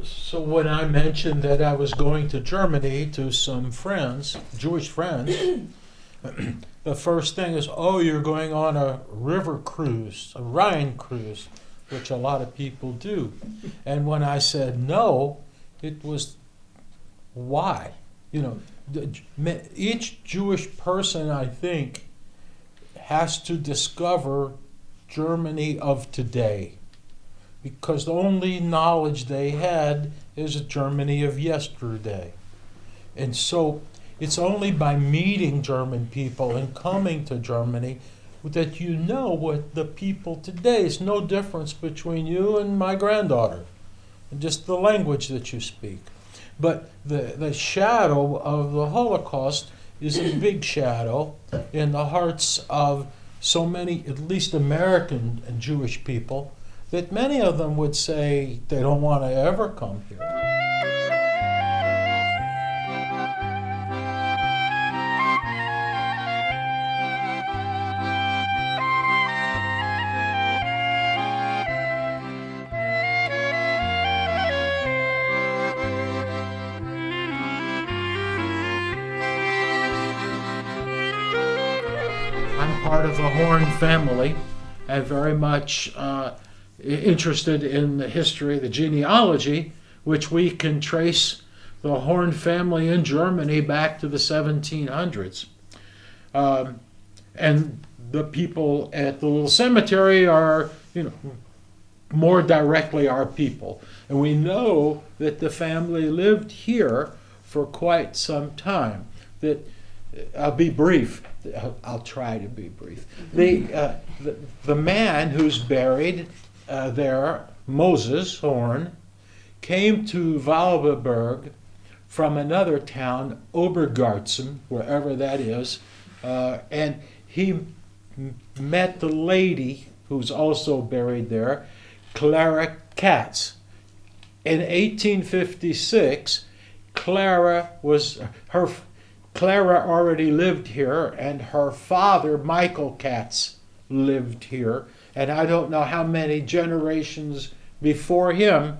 So when I mentioned that I was going to Germany to some friends, Jewish friends, the first thing is, oh, you're going on a river cruise, a Rhine cruise, which a lot of people do. And when I said no, it was why? Each Jewish person, I think, has to discover Germany of today, because the only knowledge they had is a Germany of yesterday. And so it's only by meeting German people and coming to Germany that you know what the people today is. No difference between you and my granddaughter, just the language that you speak. But the shadow of the Holocaust is a big shadow in the hearts of so many, at least American and Jewish people, that many of them would say they don't want to ever come here. I'm part of the Horn family and very much interested in the history, the genealogy, which we can trace the Horn family in Germany back to the 1700s. And the people at the little cemetery are, more directly our people. And we know that the family lived here for quite some time. I'll be brief. I'll try to be brief. The man who's buried there, Moses Horn, came to Walberberg from another town, Obergarzen, wherever that is, and he met the lady who's also buried there, Clara Katz. In 1856, Clara already lived here, and her father, Michael Katz, lived here. And I don't know how many generations before him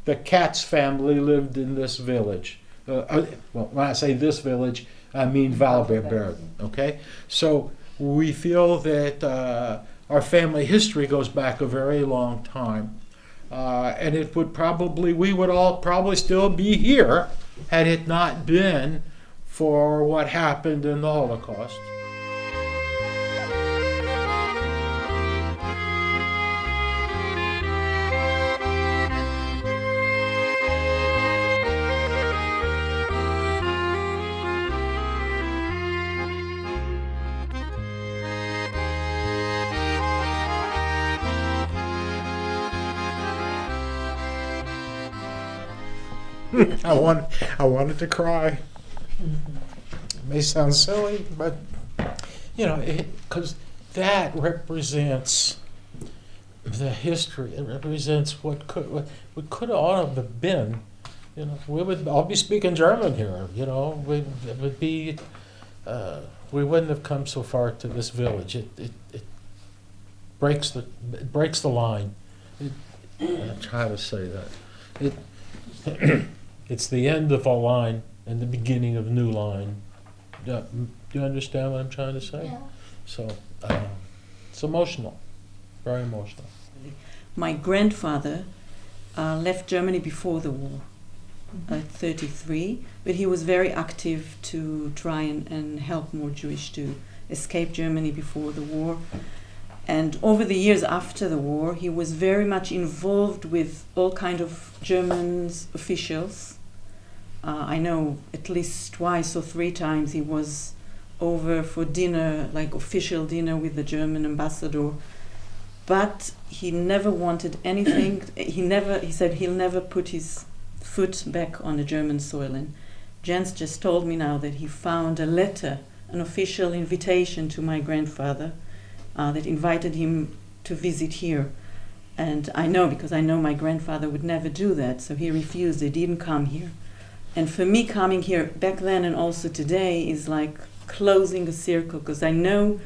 the Katz family lived in this village. Well, when I say this village, I mean Walberberg. Okay? So we feel that our family history goes back a very long time. And we would all probably still be here had it not been for what happened in the Holocaust. I wanted to cry. It may sound silly, but because that represents the history. It represents what could all have been. We would all be speaking German here. We wouldn't have come so far to this village. It breaks the line. I'm trying to say that. It's the end of a line and the beginning of a new line. Do you understand what I'm trying to say? Yeah. So it's emotional, very emotional. My grandfather left Germany before the war, at 33, but he was very active to try and help more Jewish to escape Germany before the war. And over the years after the war, he was very much involved with all kind of German officials. I know at least twice or three times he was over for dinner, like official dinner with the German ambassador. But he never wanted anything. He said he'll never put his foot back on the German soil. And Jens just told me now that he found a letter, an official invitation to my grandfather, that invited him to visit here. And I know, because I know my grandfather would never do that, so he refused. He didn't come here. And for me, coming here back then and also today is like closing a circle, because I know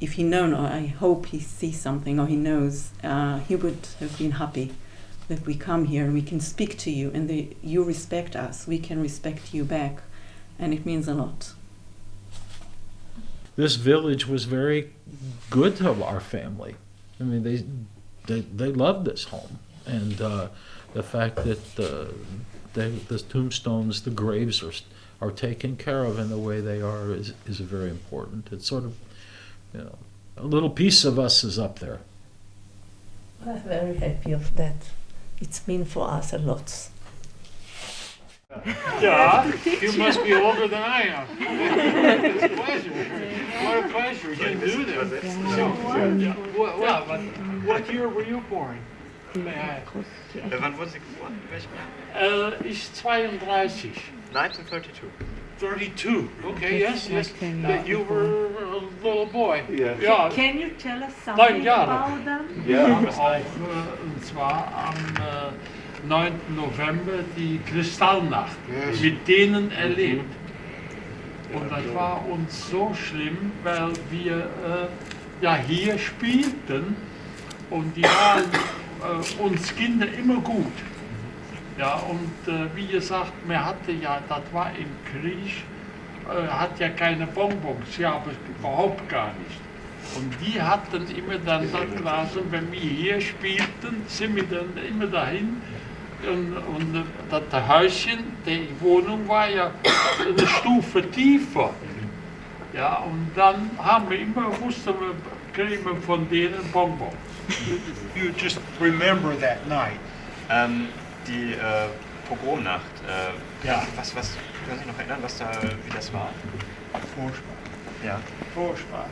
if he known, or I hope he sees something or he knows, he would have been happy. that we come here and we can speak to you, and you respect us, we can respect you back, and it means a lot. This village was very good to our family. I mean, they loved this home, and the fact that the tombstones, the graves are taken care of in the way they are is very important. It's sort of, a little piece of us is up there. I'm very happy of that. It's mean for us a lot. Yeah, you must be older than I am. It's a pleasure. What a pleasure. You do this. What year were you born? Wann wurden Sie geboren? Welchem Jahr? Ich 32. 1932. 32. Okay, yes. You were a little boy. Yeah. Can you tell us something about them? Ja, und zwar am 9. November die Kristallnacht mit denen erlebt. Und das war uns so schlimm, weil wir hier spielten und die waren uns Kinder immer gut. Ja, und wie gesagt, man hatte das war im Krieg, hat ja keine Bonbons, aber überhaupt gar nicht. Und die hatten immer dann das Glas, und wenn wir hier spielten, sind wir dann immer dahin. Und das Häuschen, die Wohnung war ja eine Stufe tiefer. Ja, und dann haben wir immer, wussten wir, kriegen wir von denen Bonbons. You just remember that night. Die Pogromnacht. Ja. Was können Sie sich noch erinnern, wie das war? Furchtbar. Ja. Furchtbar.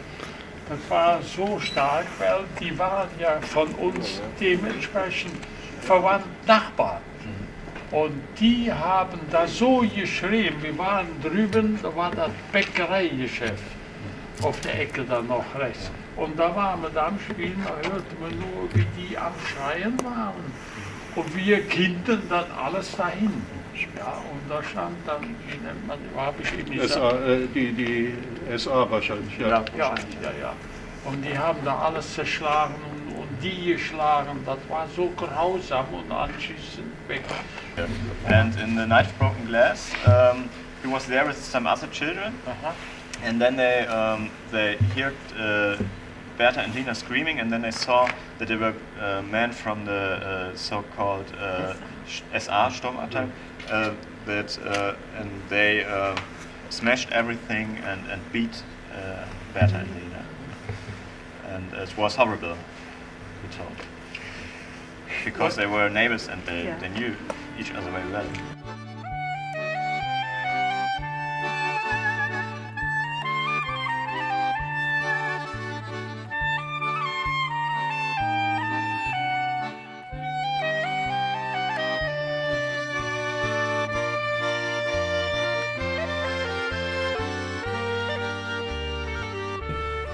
Das war so stark, weil die waren ja von uns dementsprechend verwandt Nachbarn. Und die haben da so geschrien, wir waren drüben, da war das Bäckereigeschäft auf der Ecke da noch rechts. Und da waren wir da am Spielen, da hörte man nur, wie die am Schreien waren. Und wir Kinder dann alles dahin. Ja, und da stand dann, wie nennt man, habe ich eben gesagt. Die SA wahrscheinlich, ja. Ja. Und die haben da alles zerschlagen und die geschlagen. Das war so grausam und anschließend weg. And in the Night of Broken Glass, he was there with some other children, and then they heard Berta and Lina screaming, and then they saw that there were men from the so-called SA Sturmabteilung, and they smashed everything and beat Berta and Lina, and it was horrible, we told, because they were neighbors and they knew each other very well.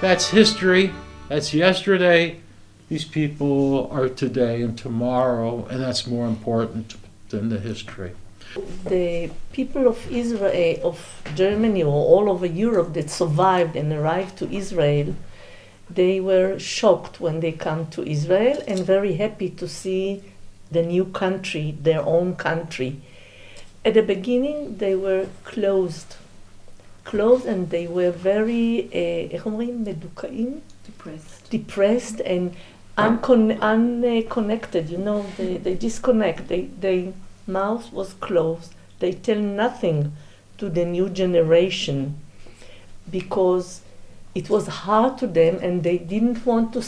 That's history, that's yesterday. These people are today and tomorrow, and that's more important than the history. The people of Israel, of Germany or all over Europe that survived and arrived to Israel, they were shocked when they come to Israel and very happy to see the new country, their own country. At the beginning they were closed and they were very depressed and unconnected, they disconnect, their mouth was closed, they tell nothing to the new generation because it was hard to them and they didn't want to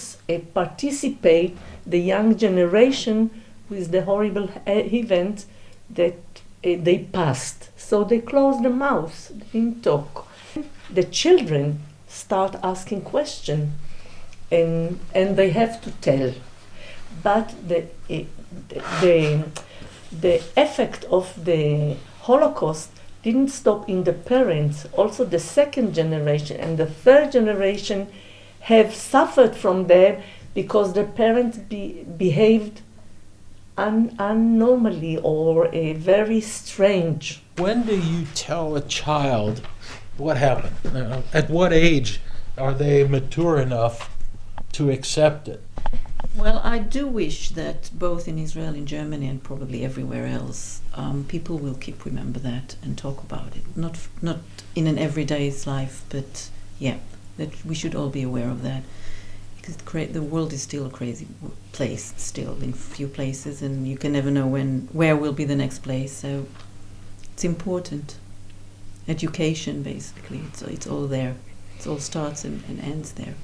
participate, the young generation, with the horrible event that they passed. So they closed their mouths, they didn't talk. The children start asking questions and they have to tell. But the effect of the Holocaust didn't stop in the parents. Also the second generation and the third generation have suffered from that because the parents behaved unnormally or very strange. When do you tell a child what happened? At what age are they mature enough to accept it? Well, I do wish that both in Israel, in Germany, and probably everywhere else, people will keep remember that and talk about it. Not in an everyday's life, but yeah, that we should all be aware of that. Because the world is still a crazy place, still in few places, and you can never know where will be the next place. So it's important. Education, basically, it's all there. It all starts and ends there.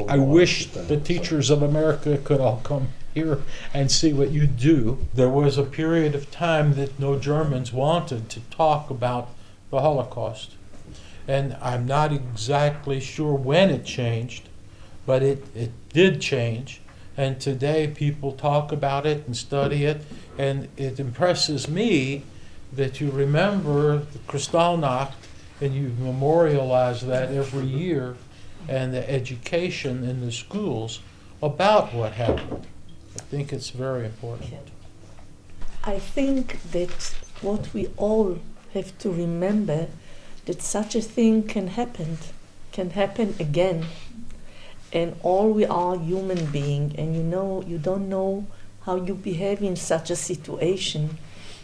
I wish the teachers of America could all come here and see what you do. There was a period of time that no Germans wanted to talk about the Holocaust. And I'm not exactly sure when it changed, but it did change. And today people talk about it and study it. And it impresses me that you remember the Kristallnacht and you memorialize that every year, and the education in the schools about what happened. I think it's very important. I think that what we all have to remember, that such a thing can happen again. And all we are human beings, and you don't know how you behave in such a situation.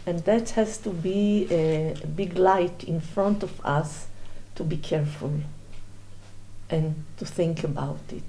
And that has to be a big light in front of us to be careful and to think about it.